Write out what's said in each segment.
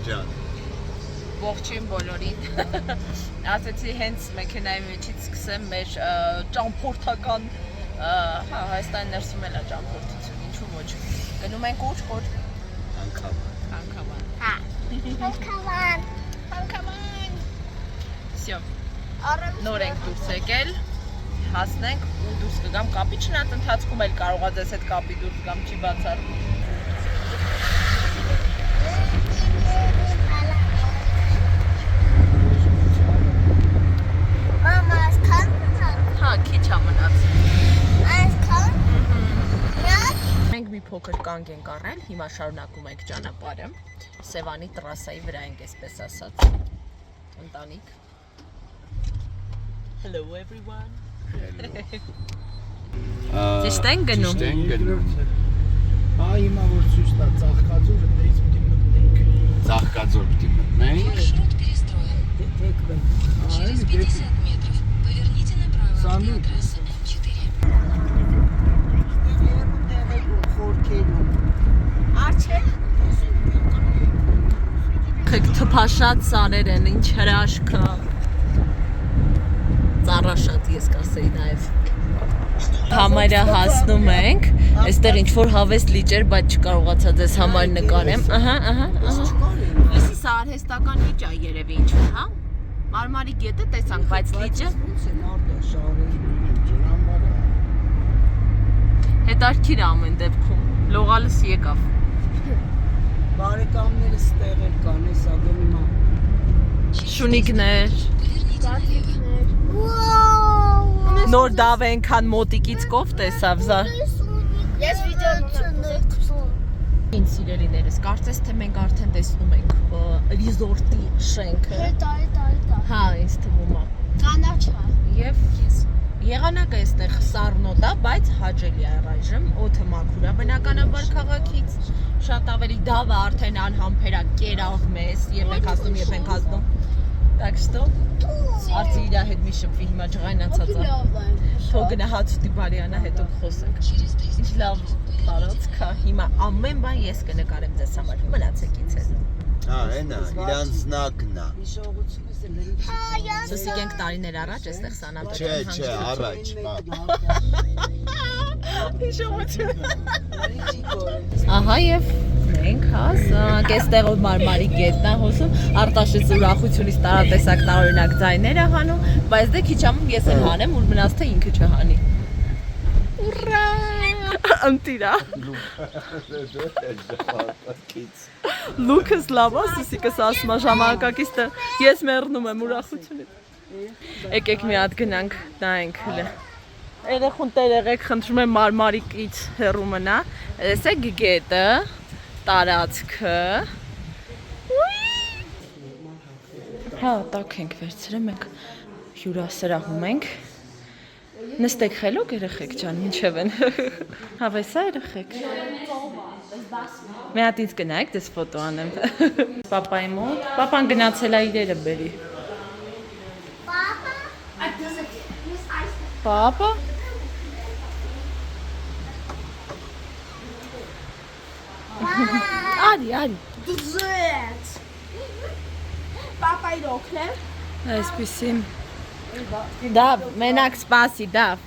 ջան։ Ողջույն բոլորին։ Ասեցի հենց մեքենայի մեջից սկսեմ մեր ճամփորդական Հայաստանի ներսում էլ է ճամփորդություն, ինչու ոչ։ Գնում ենք ուր։ Հանքավան։ Հա։ Հանքավան։ Всё։ Նոր ենք դուրս եկել, հասնենք ու դուրս կգամ կապի, չնայած ընթացքում էլ կարողա ձեզ հետ կապի դուրս գամ, չի բացառվում։ Մենք մի փոքր կանգ ենք առել, հիմա շարունակում ենք ճանապարհը, Սևանի տրասայի վրա ենք, այսպես ասած, ընտանիք։ Hello everyone։ Ճիշտ ենք գնում։ Ճիշտ ենք գնում։ Հիմա որ ցույց տա Ծաղկաձոր, այդտեղից պիտի մտնենք։ Ծաղկաձոր պիտի մտնենք։ Маршрут перестроен. Через 50 метров поверните направо на трасса М4. Քեք թփաշատ սարեր են, ինչ հրաշքա։ Ծառաշատ ես կասեի նաև։ Համարը հասնում ենք, այստեղ ինչ որ հավես լիճեր, բայց չկարողացա ձեզ համար նկարեմ։ Լսի սա արհեստական լիճ է երևի ինչ որ, հա։ Մարմարի գետը տեսանք, բայց լիճը հետարքիր ամեն դեպքում։ Լողալս եկավ։ Բարեկամներս տեղեր կան, հեսա գնիմա։ Շունիկներ։ Նոր դավ ենքան մոտիկից կով տեսավ զա։ Ես վիդեոն Ինչ սիրելիներս, կարծես թե մենք արդեն տեսնում ենք ռիզորտի շենքը։ Հետա։ Հա, ինձ թվում է։ Կանաչա։ Եվ եղանակը այստեղ սառնոտ է, բայց հաճելի է առայժմ, օդը մաքուր է բնականաբար քաղաքից, շատ ավելի դավը արդեն անհամբեր է կերավ մեզ, երբ ենք հասնում։ Так что արդի իրա հետ մի շփվի հիմա ջղայնացած է։ Թող գնա հացուտի բարյանա հետո խոսենք։ Ինչ լավ տարածք է, հիմա ամեն բան ես կնկարեմ ձեզ համար, մնացեք ինձ հետ։ Հա, հենա, իրանց զնակն է։ Հիշողությունս է մեր Սոսիկ ենք տարիներ առաջ այստեղ սանատորիում Չէ, առաջ, Ահա եւ մենք հասանք, այստեղով մարմարի գետն է հոսում, Արտաշես ուրախությունից տարատեսակ տարօրինակ ձայներ է հանում, բայց դե քիչ ամում ես էլ հանեմ, ու մնաց թե ինքը չհանի։ Ուրա! Անտիրա։ Լուքս լավ է, Սուսիկս ասում է ժամանակակից ես մեռնում եմ ուրախությունից։ Եկեք մի հատ գնանք, նայենք հլը։ Երեխուն տերեղեք խնդրում եմ մարմարիկից հեռու մնա, տեսեք գետը, տարածքը։ Հա, տակ ենք վերցրել, մենք հյուրասրահում ենք։ Նստեք խելոք երեխեք ջան, ինչև են։ Հավեսա երեխեք։ Մի հատ ինձ գնայք, դες ֆոտո անեմ։ Պապայի մոտ, պապան գնացել է իրերը բերի։ Պապա։ Արի։ Դզեց։ Պապայի ռոքն է։ Այսպեսին։ Դավ, մենակ սպասի, դավ։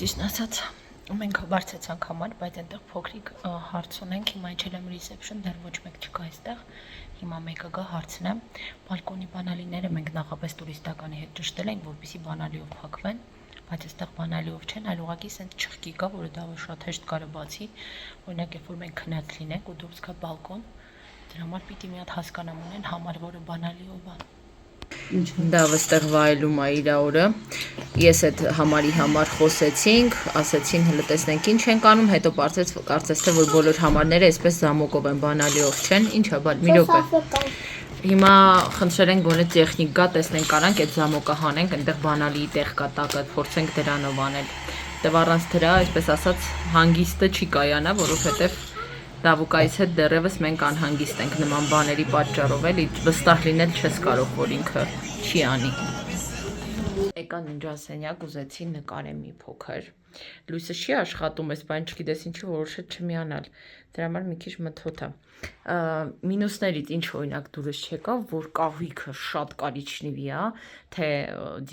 Ճիշտ ասած, մենք բարձեցանք համար, բայց այնտեղ փոքրիկ հարց ունենք, հիմա իջել եմ reception, դեռ ոչ մեկ չկա այստեղ, հիմա մեկը գա հարցնեմ, բալկոնի բանալիները մենք նախապես տուրիստականի հետ ճշտել ենք, որպեսզի բանալիով փակվեն, բայց այստեղ բանալիով չեն, այլ ուղղակի սենց չխկի կա, որը դա շատ հեշտ կարը բացի, օրինակ երբ որ մենք քնած լինենք ու դուրս գա բալկոն, դրա համար պիտի մի հատ հասկանամ ունեն համար, որը բանալիով է։ Դա վստեղ վայելում է իր օրը։ Ես այդ համարի համար խոսեցինք, ասեցին հələ տեսնենք ինչ ենք անում, հետո կարծես թե որ բոլոր համարները այսպես զամոկով են, բանալիով չեն, ինչա, բալ մի րոպե։ Հիմա խնդրել ենք գոնե տեխնիկ գա, տեսնենք կարանք այդ զամոկը հանենք, այնտեղ բանալիի տեղ կա տակը, փորձենք դրանով անել։ Դե առանց դրա, այսպես ասած, հանգիստը չի կայանա, որովհետև Դավուկայից հետ դեռևս մենք անհանգիստ ենք նման բաների պատճառով, էլի վստահ լինել չես կարող, որ ինքը չի անի։ Եկա ննջասենյակ, ուզեցի նկարեմ մի փոքր։ Լույսը չի աշխատում, այս բան չգիտես ինչի որոշեց չմիանալ։ Դրա համար մի քիչ մթոթ է։ Մինուսներից ինչ օրինակ դուրս չեկավ, որ կահույքը շատ կարիճնիվի է, թե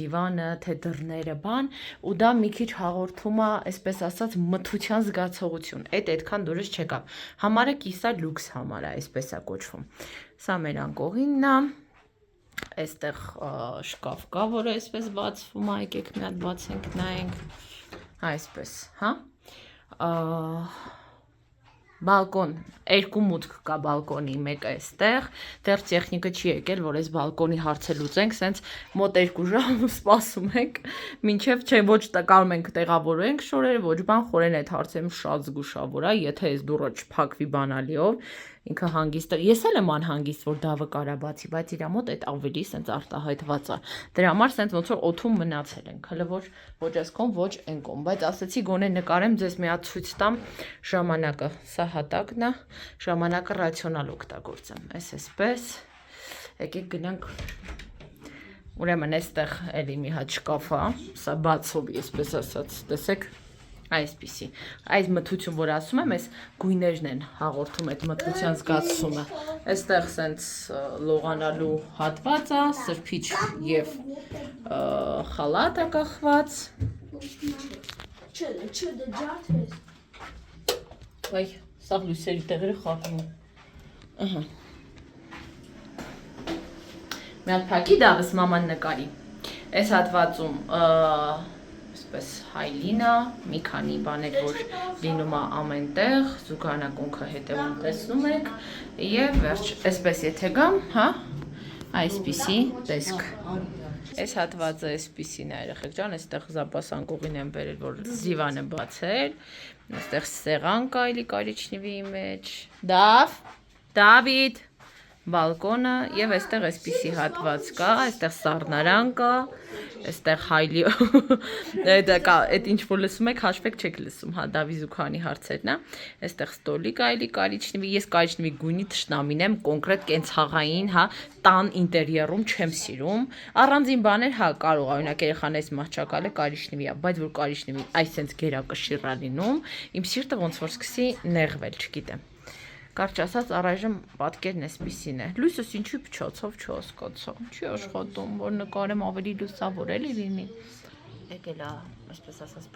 դիվանը, թե դռները բան, ու դա մի քիչ հաղորդում է, այսպես ասած, մթության զգացողություն։ Այդքան դուրս չեկավ։ Համարը կիսա լյուքս համար է, այսպես է կոչվում։ Սա մեր անկողինն է։ Այստեղ շկաֆ կա, որը այսպես բացվում է, եկեք մի հատ բացենք, նայենք, այսպես, հա, բալկոն, երկու մուտք կա բալկոնի, մեկը այստեղ, դեռ տեխնիկը չի եկել, որ այս բալկոնի հարցը լուծենք, սենց մոտ 2 ժամ սպասում ենք, մինչև չէ ոչ կարող ենք տեղավորենք շորերը, ոչ բան, խորեն այդ հարցերում շատ զգուշավոր է, եթե այս դուռը չփակվի բանալիով, ինքը հանգիստ է, ես էլ եմ անհանգիստ, որ դավը կարա բացի, բայց իր մոտ այդ ավելի սենց արտահայտված է, դրա համար սենց ոնց որ օդում մնացել ենք, հələ ոչ այս կողմ, ոչ այն կողմ, բայց ասեցի գոնե նկարեմ, ձեզ մի հատ ցույց տամ ժամանակը, սա հատակն է, ժամանակը ռացիոնալ օգտագործեմ, այսպես, եկեք գնանք, ուրեմն այստեղ էլի մի հատ շկաֆ է, սա բացով, այսպես ասած, տեսեք, այսպիսի, այս մթություն, որ ասում եմ, այս գույներն են հաղորդում այդ մթության զգացումը, այստեղ սենց լողանալու հատված է, սրբիչ և խալատ է կախված, վայ, սաղ լույսերի տեղերը խաղում, մի հատ պակի դավս մաման նկարի, այս հատվածում այսպես հայլինա, մի քանի բաներ, որ լինում է ամենտեղ, զուգանակոնքը հետևում տեսնում եք, և վերջ, այսպես եթե գամ, հա, այսպիսի տեսք, այս հատվածը այսպիսին է երեխեք ջան, այստեղ զապասանկողին եմ բերել, որ զիվանը բացել, այստեղ սեղան կա էլի կարիճնիվի մեջ, Դավիթ, բալկոնը և այստեղ այսպիսի հատված կա, այստեղ սառնարան կա, այստեղ հայլի, այդ ինչ որ լսում եք, հաշվեք չեք լսում, հա, Դավի Զուքանի հարցերն է, այստեղ ստոլիկ այլի կարիճնիվի, ես կարիճնիվի գույնի թշնամին եմ, կոնկրետ կենցաղային, հա, տան ինտերիերում չեմ սիրում, առանձին բաներ, հա, կարող օրինակ երեխաներից մահճակալը կարիճնիվի է, բայց որ կարիճնիվի այսենց գերակշիռ է լինում, իմ սիրտը ոնց որ սկսի նեղվել, չգիտեմ։ Կարճ ասած առայժմ պատկերն էսպիսին է։ Լույսս ինչի փչացավ չհասկացա։ Չի աշխատում, որ նկարեմ ավելի լուսավոր էլի լինի։ Եկել է, այսպես ասած,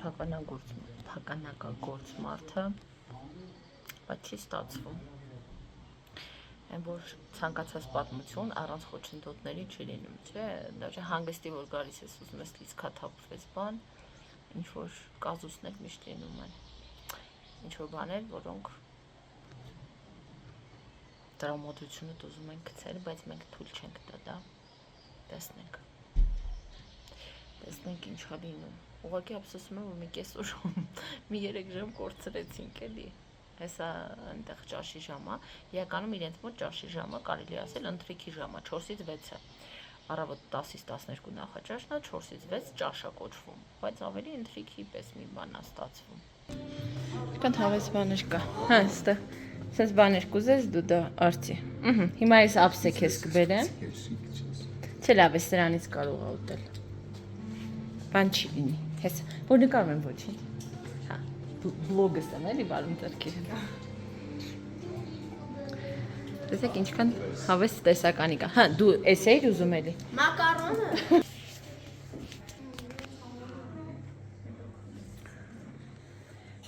փականակագործ մարդը, բայց չի ստացվում։ Այն որ ցանկացած պատմություն առանց խոչընդոտների չի լինում, չէ՞։ Դաժե հանգստի որ գալիս ես ուզում ես լիցքաթափվես բան, ինչ որ կազուսներ միշտ լինում են։ Ինչ որ բաներ, որոնք տրամադրությունը ուզում ենք գցել, բայց մենք թույլ չենք տա դա, տեսնենք ինչ է լինում, ուղղակի ափսոսում եմ, որ մի կես օր, մի 3 ժամ կորցրեցինք էլի, հեսա այնտեղ ճաշի ժամը, իրականում իրենց մոտ ճաշի ժամը կարելի ասել ընթրիքի ժամը, 4-ից 6-ը, առավոտ 10-ից 12 նախաճաշն է, 4-ից 6 ճաշ է կոչվում, բայց ավելի ընթրիքի պես մի բան է ստացվում։ Կան հավես բաներ կա, հա, ստեղ Սենց բաներ կուզես դու դա արցի, հիմա ես ապսեք ես կբերեմ, չէ լավ է սրանից կարող է ուտել, բան չի լինի, հես, որ նկարում եմ ոչին, հա, բլոգս եմ էլի բարում ձերքերը, տեսեք ինչքան հավես տեսականի կա, հա, դու ես էիր ուզում էլի, Մակարոնը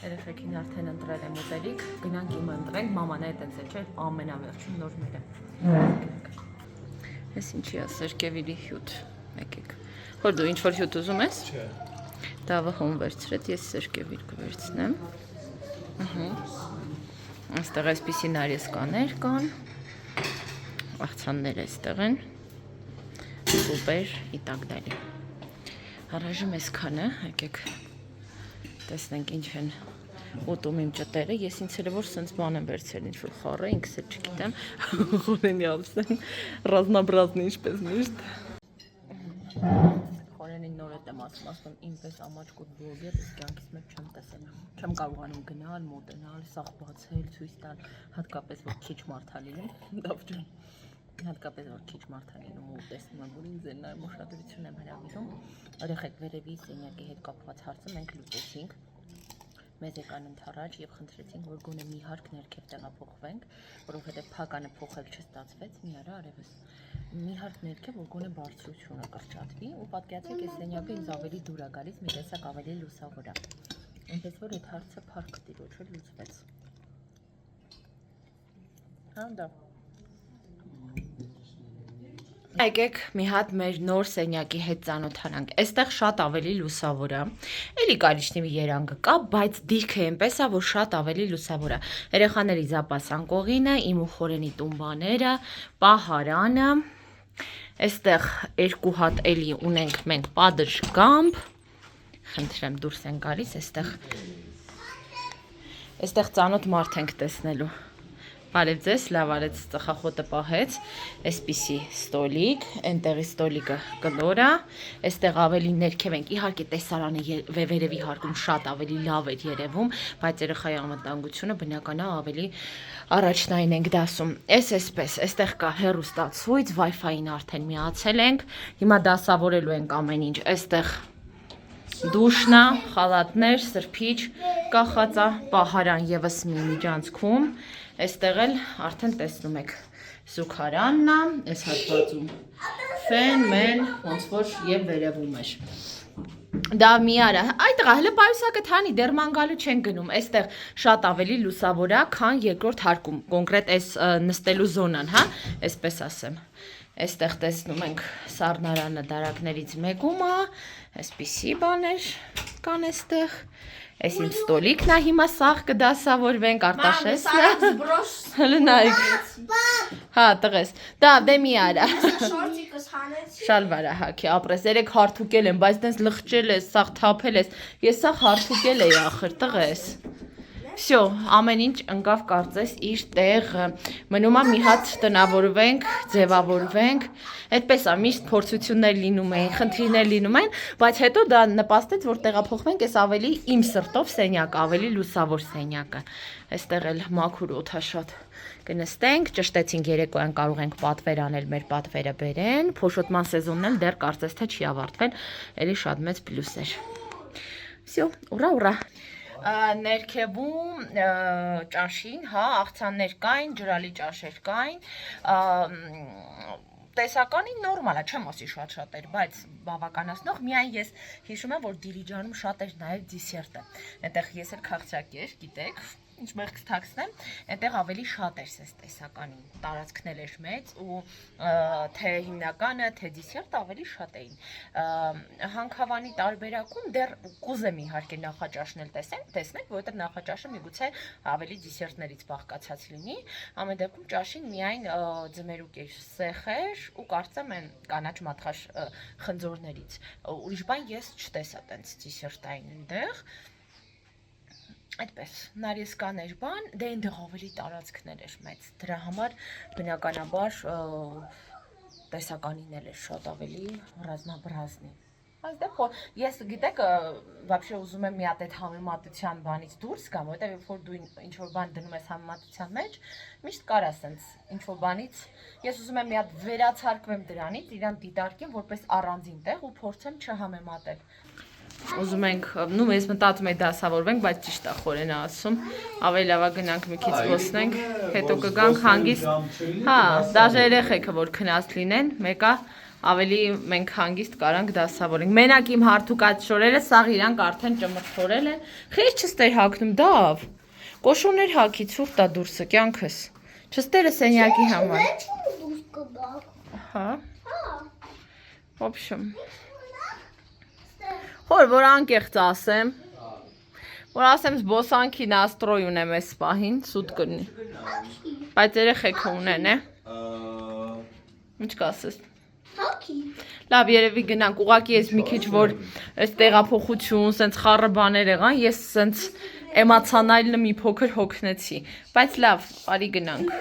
Երեխեքին արդեն ընտրել եմ ուտելիք, գնանք իմ ընտրենք, մաման է այտենց է չէ, ամենավերջում նորմել է։ Ես ինչի է, սրկևիլի հյութ, եկեք։ Որ դու ինչ-որ հյութ ուզում ես։ Չէ։ Դավը հոն վերցրեց, ես սրկևիլ կվերցնեմ։ Այստեղ այսպիսի նարեսկաներ կան, աղցաններ այստեղ են, սուպեր, իտակ դալի։ Առայժմ այսքանը, եկեք տեսնենք ինչ են ուտում իմ ճտերը, ես ինձ էլ որ սենց բան եմ վերցրել, ինչ-որ խառը, ինքս էլ չգիտեմ, խորենի ապսեն, ռազմաբրազնի ինչպես միշտ։ Խորենին նորետ եմ ասում, իմ պես ամաչկոտ բլոգեր, իս կյանքիս մեջ չեմ տեսել, չեմ կարողանում գնալ, մոտենալ, սաղ բացել, ցույց տալ, հատկապես որ քիչ մարդ է լինում, դավ ջան, Հատկապես որ քիչ մարդանին ու տեսնում եմ, որ ինձ են ուշադրություն եմ հրավիրում։ Երեխեք վերևի սենյակի հետ կապված հարցը մենք լուծեցինք։ Մեզ եկան ընդառաջ եւ խնդրեցինք, որ գոնե մի հարկ ներքև տեղափոխվենք, որովհետեւ փականը փոխել չստացվեց, մի արա արևս։ Մի հարկ ներքև, որ գոնե բարձրությունը կրճատվի ու պատկերացեք, այս սենյակը ինձ ավելի դուր է գալիս, մի տեսակ ավելի լուսավոր է։ Այնպես որ այդ հարցը փառք տիրոջը լուծվեց։ Հանդա։ Եկեք մի հատ մեր նոր սենյակի հետ ծանոթանանք։ Այստեղ շատ ավելի լուսավոր է։ Էլի կարիճնի երանգը կա, բայց դիրքը այնպես է, որ շատ ավելի լուսավոր է։ Երեխաների զապասան կողինը, իմ ու Խորենի տումբաները, պահարանը։ Այստեղ երկու հատ էլի ունենք մենք պատշգամբ։ Խնդրեմ դուրս են գալիս, այստեղ ծանոթ մարդ ենք տեսնելու։ Բարև ձեզ, լավ արեց ծխախոտը պահեց, այսպիսի ստոլիկ, այնտեղի ստոլիկը կլոր է, այստեղ ավելի ներքև ենք, իհարկե տեսարանը վերևի հարկում շատ ավելի լավ էր երևում, բայց երեխայի անվտանգությունը բնական է ավելի առաջնային ենք դասում։ Այսպես, այստեղ կա հեռուստացույց, Wi-Fi-ին արդեն միացել ենք, հիմա դասավորելու ենք ամեն ինչ, այստեղ դուշնա, խալատներ, սրբիչ, կախածա, պահարան եւս մի միջանցքում, այստեղ էլ արդեն տեսնում եք զուգարանն է, այս հատվածում ֆեն, մեն, ոնց որ եւ վերևում էր։ Դա մի արա, այդտեղ հələ պայուսակը թանի, դեռ մանգալու չեն գնում, այստեղ շատ ավելի լուսավոր է, քան երկրորդ հարկում, կոնկրետ այս նստելու զոնան, հա, այսպես ասեմ։ Այստեղ տեսնում ենք սառնարանը դարակներից մեկում է, այսպիսի բաներ կան այստեղ, այս իմ ստոլիկն է, հիմա սաղ կդասավորվենք, Արտաշեսն է, հլնայք, հա տղես, դե մի արա, շալվարա հաքի, ապրես, երեք հարթուկել եմ, բայց դենց լղջել ես, սաղ թապել ես, ես սաղ հարթուկել էի ախր, տղես, Всё, ամեն ինչ ընկավ կարծես իր տեղը, մնում է մի հատ տնավորվենք, ձևավորվենք, այդպես է, միշտ փորձություններ լինում էին, խնդիրներ լինում են, բայց հետո դա նպաստեց, որ տեղափոխվենք այս ավելի իմ սրտով սենյակ, ավելի լուսավոր սենյակը, այստեղ էլ մաքուր օդաշատ կնստենք, ճշտեցինք երեկոյան կարող ենք պատվեր անել, մեր պատվերը բերեն, փոշոտման սեզոնն էլ դեռ կարծես թե չի ավարտվել, էլի շատ մեծ պլյուս էր, Всё, ուրա ներքևում ճաշին, հա, աղցաններ կային, ջրալի ճաշեր կային, տեսականին նորմալ է, չեմ ասի շատ էր, բայց բավականացնող, միայն ես հիշում եմ, որ Դիլիջանում շատ էր նաև դիսերտը, այնտեղ ես էլ քաղցրակ էր, գիտեք, ինչ մեղք թաքցնեմ, այնտեղ ավելի շատ էր ես տեսականին, տարածքներ էր մեծ ու թե հիմնականը, թե դիսերտը ավելի շատ էին, հանքավանի տարբերակում դեռ կուզեմ իհարկե նախաճաշն էլ տեսնենք, որովհետև նախաճաշը միգուցե ավելի դիսերտներից բաղկացած լինի, ամեն դեպքում ճաշին միայն ձմերուկ էր, սեխեր ու կարծեմ են կանաչ մատխաշ խնձորներից, ուրիշ բան ես չտեսա տենց դիսերտային այնտեղ, Այդպես, նարեսկան էր բան, դե այնտեղ ավելի տարածքներ էր մեծ, դրա համար բնականաբար տեսականին էլ էր շատ ավելի ռազմաբրազնի։ Այս դեպքում ես գիտեք, вообще ուզում եմ մի հատ այդ համեմատության բանից դուրս գամ, որովհետև երբ որ դու ինչ-որ բան դնում ես համեմատության մեջ, միշտ կար ասենց ինչ-որ բանից, ես ուզում եմ մի հատ վերացարկվեմ դրանից, իրան դիտարկեմ որպես առանձին տեղ ու փորձեմ չհամեմատել։ Ուզում ենք, ես մտածում եմ դասավորվենք, բայց ճիշտ է Խորենը ասում, ավելի լավ է գնանք մի քիչ ոսնենք, հետո կգանք հանգիստ, հա, դաժե երեխեքը որ քնած լինեն, մեկը ավելի մենք հանգիստ կարանք դասավորենք, մենակ իմ հարթուկած շորերը, սաղ իրանք արդեն ճմրթորել են, խիղճ չստեր հագնում, դավ, կոշոներ հագի, ցուրտ է դուրսը, կյանքս, չստերը սենյակի համար, հա, в общем Որ անկեղծ ասեմ, որ ասեմ զբոսանքի նաստրոյ ունեմ այս պահին, սուտ կնի, բայց երեխեքը ունեն, ինչ կասես, լավ երևի գնանք, ուղղակի ես մի քիչ որ այս տեղափոխություն, սենց խառը բաներ եղան, ես սենց էմոցիոնալը մի փոքր հոգնեցի, բայց լավ, արի գնանք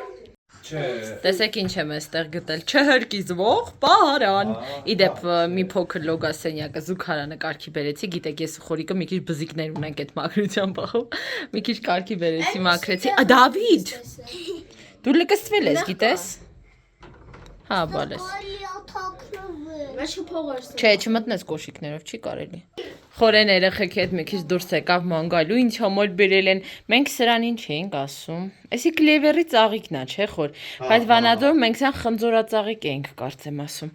Տեսեք ինչ եմ այստեղ գտել, չհրկիզվող պահարան, իդեպ մի փոքր լոգա սենյակը զուգարանը կարգի բերեցի, գիտեք ես ու Խորիկը մի քիչ բզիկներ ունենք այդ մաքրության բախով, մի քիչ կարգի բերեցի, մաքրեցի, Դավիթ, դու լկստվել ես, գիտես, Հա, բալես։ Մեջը փողերս։ Չէ, չմտնես կոշիկներով, չի կարելի։ Խորեն երեխեքի հետ մի քիչ դուրս եկավ մանգալու, ինչ համոլ բերել են։ Մենք սրանին չէինք ասում։ Էսի կլևերի ծաղիկն է, չէ՞ խոր։ Բայց Վանաձորում մենք սան խնձորածաղիկ էինք կարծեմ ասում։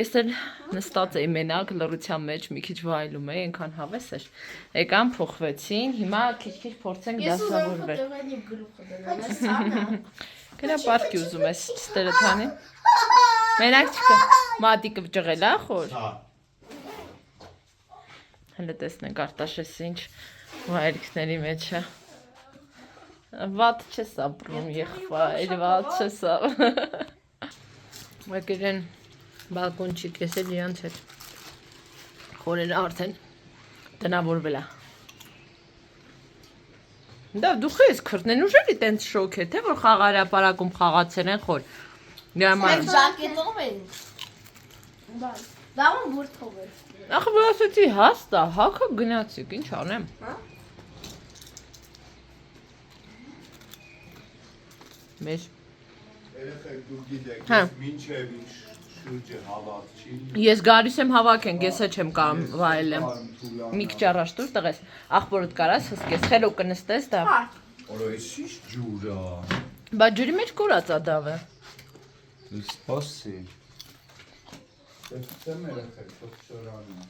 Ես էլ նստած էի մենակ լռության մեջ մի քիչ վայելում էի, այնքան հավես էր։ Եկան փոխվեցին, հիմա քիչ-քիչ փորձենք դասավորվել։ Գնա պարկի ուզում ես ստերը թանի։ Մենակ չկա։ Մատիկը ճղել է խոր։ Հələ տեսնենք Արտաշեսը ինչ վայելքների մեջ է։ Վատ չես ապրում եղբայր, վատ չես ապրում։ Եկել են բալկոնչիկ, ես էլ իրանց հետ։ Խորերը արդեն տնավորվել է։ Դա դու խես քրտնեն ուժելի տենց շոկ է, թե որ խաղարապարակում խաղացել են խոր։ Մենք ժակետով ենք։ Դա ում բուրթով է։ Ախ վասեցի հաստ է, հակը գնացիք, ինչ անեմ։ Մեր Երեխեք դու գիտեք, Հա։ մինչև ինչ շուրջը հավաք չի։ Ես գալիս եմ հավաքենք, ես է չեմ կամ վայելեմ։ Մի քիչ առաջ դուր տղես, աղբորդ կարաս հսկես, խելո կնստես դա։ Օրոյս ինչ ջուր է։ Բա ջրի մեջ կորած է դավը։ Սպասի։ Տեսնեմ երեխեք, թող շորանը։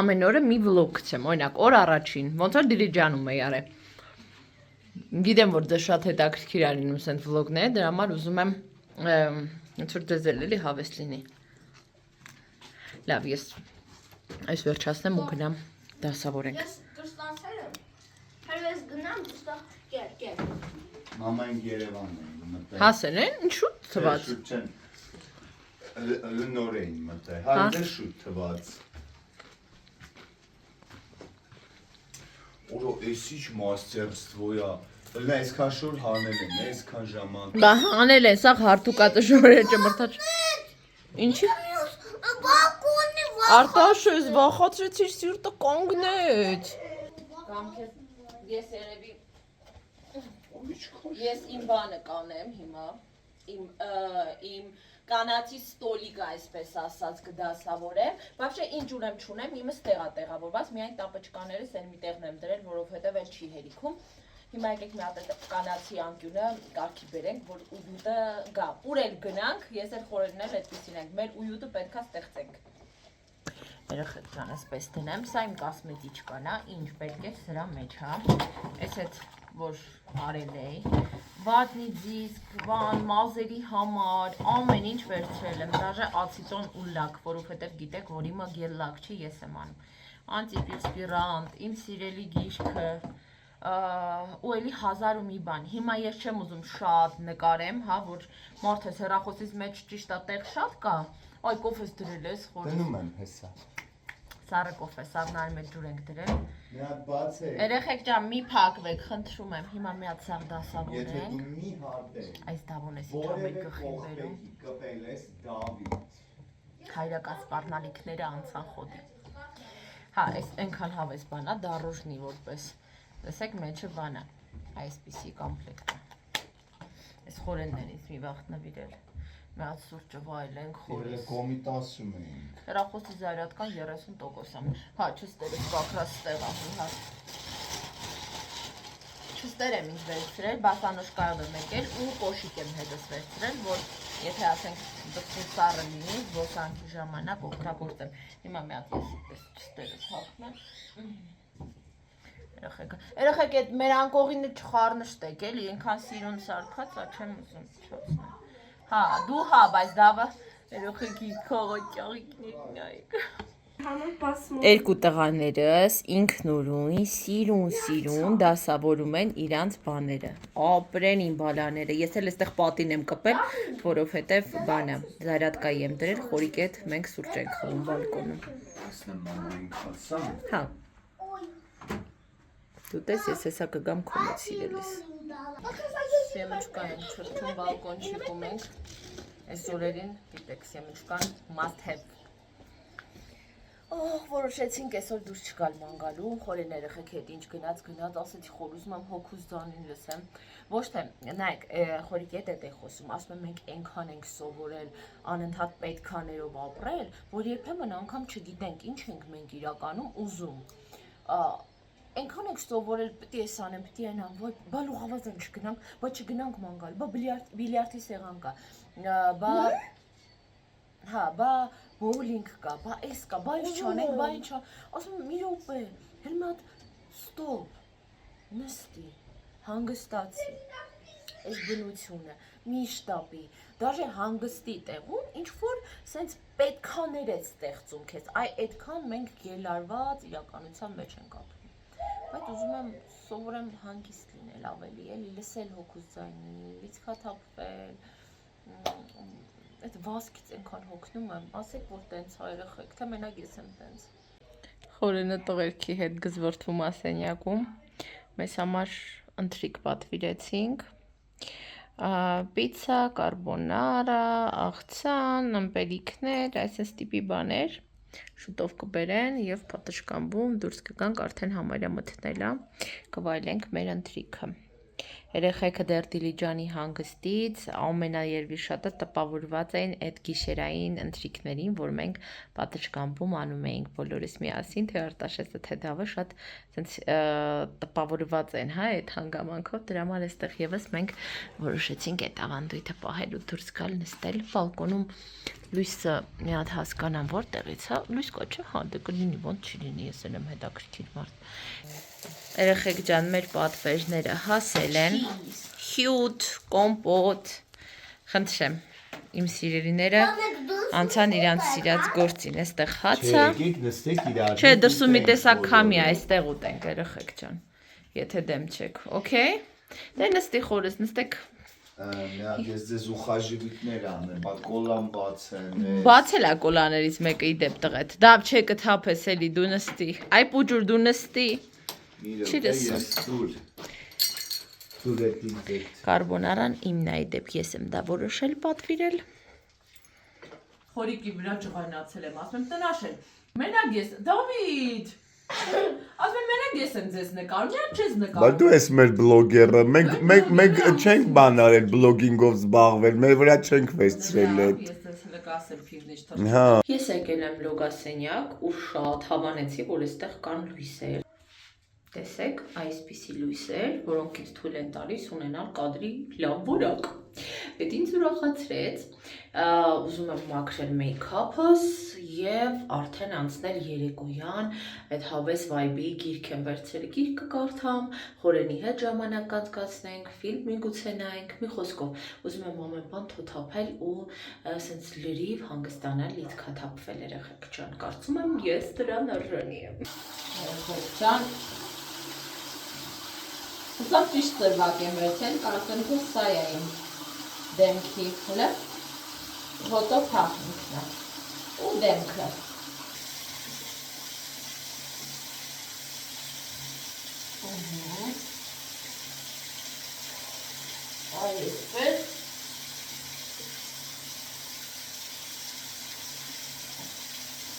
Ամեն օրը մի վլոգ գցեմ, օրինակ օր առաջին, ոնց որ Դիլիջանում էի արել։ Գիտեմ, որ դե շատ հետաքրքիր է լինում սենց վլոգները, դրա համար ուզում եմ ոնց որ դեզ էլ էլի հավես լինի։ Լավ, ես այս վերջացնեմ ու գնամ դասավորենք։ Ես կստանցել եմ։ Հերվես գնամ, դուստա կեր։ Մամային Երևանն էին մտել։ Հասել են, ինչու թված։ Շուտ չեն, նոր էին մտել, հա դե շուտ թված։ Օրո էս ինչ մասтерствоյա, լնա այսքան շոր հանել են, այսքան ժամանակ։ Բա անել են, սաղ հարթուկատը շորերը ճմրթաչ։ Ինչի։ Բակոնի Արտաշը, ես վախացրեցիր սիրտը կանգնեց։ Կամ քեզ ես երևի ես իմ բանը կանեմ հիմա։ Իմ կանացի ստոլիկը այսպես ասած կդասավորեմ։ Բավարար ինչ ունեմ չունեմ, իմը ստեղա տեղավորված, միայն տապաճկաներս են մի տեղն եմ դրել, որովհետև էլ չի հերիքում։ Հիմա եկեք մի հատ կանացի անկյունը կարգի բերենք, որ ույուտը գա։ Ուր էլ գնանք, ես էլ խորերն էլ այդպեսին ենք, մեր ույուտը պետքա ստեղծենք։ Երեխեք ջան, այսպես դնեմ, սա իմ կոսմետիկան է, ինչ պետք է սրա մեջ, հա։ Այս այդ որ արել էի, վատնի դիսկ, բան, մազերի համար, ամեն ինչ վերցրել եմ, դաժե ացետոն ու լակ, որովհետև գիտեք, որ իմը գել լակ չի, ես եմ անում։ Անտիպիրսպիրանտ, իմ սիրելի գիրքը, ու էլի 1000 ու մի բան։ Հիմա ես չեմ ուզում շատ նկարեմ, հա, որ մարդես հեռախոսից մեջ ճիշտ է տեղ շատ կա, այ կոֆես դրել ես խորից։ Դնում եմ հեսա։ Սառը կոֆե, սառնարի մեջ ջուր ենք դրել։ Մի հատ բացեք։ Երեխեք ջան, մի փակվեք, խնդրում եմ, հիմա մի հատ սաղ Եթե դասավորենք։ դու մի հատես, Այս դավոն ես իրա մեր գլխին բերում։ կպել ես Դավիթ։ Հայրական սպառնալիքները անցան խոդի։ Հա, այս այնքան հավես բան է, դարոժնի որպես։ Տեսեք մեջը բան է, այսպիսի կոմպլեկտ է։ Այս խորեններից մի վաղտ նվիրել։ Մի հատ սուրճը վայելենք խորից։ Կոմիտ ասում էին։ Հեռախոսի զարյատկան 30% է։ Հա, չստերես կակրած ստեղ ահի հատ։ Չստեր եմ ինչ վերցրել, բասանոշկայով եմ եկել ու կոշիկ եմ հետս վերցրել, որ եթե ասենք դպրի սառը լինի, զբոսանքի ժամանակ օգտագործեմ։ Հիմա մի հատ ես այդպես չստերես հաղթնեմ։ Երեխեք այդ մեր անկողինը չխառնշտեք էլի, այնքան սիրուն սարքած, ա չեմ ուզում չոցնեմ։ Հա, դու հա, բայց դավը երեխեքի քաղաքյաղիկներն այք։ Երկու տղաներս ինքնուրույն, սիրուն դասավորում են իրանց բաները։ Ապրեն իմ բալաները։ Ես էլ այստեղ պատին եմ կպել, որովհետև բանը, զարյատկայի եմ դրել, խորիկ հետ մենք սուրճ ենք խմում բալկոնում։ Ասնեմ մամային քասա։ Հա։ Դու տես, ես հեսա կգամ քոմոդ սիրելիս։ Սեմեչկա են չրթում բալկոնչիկում ենք։ Այս օրերին, գիտեք, սեմեչկան must have։ Որոշեցինք այսօր դուրս չգալ ման գալու, խորեն երեխեք հետ ինչ գնաց, ասեցի խոր ուզում եմ հոգուս ձանին լսեմ։ Ոչ թե, նայեք, խորիկի հետ էդ է խոսում, ասում եմ մենք այնքան ենք սովորել անընդհատ պետքաներով ապրել, որ երբեմն անգամ չգիտենք ինչ ենք մենք իրականում ուզում։ Այնքան ենք սովորել, պետք է ես անեմ, պետք է այնամ, բա լուղավազան չգնանք, բա չգնանք ման գալ, բա բիլիարդի սեղան կա, բա բոուլինգ կա, բա էս կա, բա ինչ չանենք, բա ինչ չան, ասում եմ մի րոպե, հել մի հատ ստոպ, նստի, հանգստացի, այս բնությունը, մի շտապի, դաժե հանգստի տեղում ինչ-որ սենց պետքաներ է ստեղծում քեզ, այդքան մենք գելարված իրականության մեջ ենք ապրում, բայց ուզում եմ սովորեմ հանգիստ լինել ավելի, էլի լսել հոգուս ձայնի, լիցքաթափվել, այդ վազքից այնքան հոգնում եմ, ասեք, որ տենց երեխեք, թե մենակ ես եմ տենց։ Խորենը տղերքի հետ գզվրդվում ասենյակում, մեզ համար ընթրիք պատվիրեցինք, պիցա, կարբոնարա, աղցան, ըմպելիքներ, այսպես տիպի բաներ, շուտով կբերեն և պատշգամբում դուրս կգանք արդեն համարյա մթնելա, կվայելենք մեր ընթրիքը։ Երեխեքը դեռ Դիլիջանի հանգստից ամենաերևի շատը տպավորված էին այդ գիշերային ընթրիքներին, որ մենք պատշգամբում անում էինք բոլորս միասին, թե Արտաշեսը, թե Դավը շատ տպավորված են, հա, այդ հանգամանքով, դրա համար այստեղ եւս մենք որոշեցինք այդ ավանդույթը պահել ու դուրս գալ նստել բալկոնում, լույսը մի հատ հասկանամ որտեղից, հա, լույս կա չէ, հա, դե կլինի, ոնց չի լինի, ես եմ հետաքրքիր մարդ։ Երեխեք ջան, մեր պատվերները հասել են, հյութ, կոմպոտ, խնդրեմ, իմ սիրելիները անցան իրանց սիրած գործին, այստեղ հացա, չէ, դրսում մի տեսակ քամի է, այստեղ ուտենք, երեխեք ջան, եթե դեմ չեք, օքեյ, դե նստի խորս, նստեք, ես ձեզ ուխաժիվիկներ անեմ, բա կոլան բացեն, բացել է կոլաներից մեկը իդեպ տղետ, դա չէ կթափես էլի, դու նստի, այ պուջուր դու նստի, չի լսում, կարբոնարան իմն է իդեպ ես եմ դա որոշել պատվիրել, խորիկի վրա ջղայնացել եմ, ասում եմ տնաշել, մենակ ես, Դավիթ, ասում եմ մենակ ես եմ ձեզ նկարում, միան չես նկարում, բայց դու ես մեր բլոգերը, մենք չենք բան արել բլոգինգով զբաղվել, մեր վրա չենք վեսցրել այդ, ես ձեզ լկասել փիվնիչ թռչում, ես եկել եմ լոգասենյակ ու շատ հավանեցի, որ այստեղ կան լույսեր, տեսեք, այսպիսի լույսեր, որոնք ինձ թույլ են տալիս ունենալ կադրի լավ որակ, այդ ինձ ուրախացրեց, ուզում եմ մաքրել մեյքափս և արդեն անցնել երեկոյան, այդ հավես վայբի գիրք եմ վերցրել, գիրքը կարդամ, խորենի հետ ժամանակ անցկացնենք, ֆիլմ միգուցե նայենք, մի խոսքով, ուզում եմ ամեն բան թոթափել ու սենց լրիվ հանգստանալ, լիցքաթափվել երեխեք ջան, կարծում եմ ես դրան արժանի եմ։ Երեխեք ջան, Հուսավ ճիշտ ծրվակ եմ վերցել, կարծեմ թե սա է իմ դեմքի հլը, հոտով հախնիքն է, ու դեմքը։ Այսպես,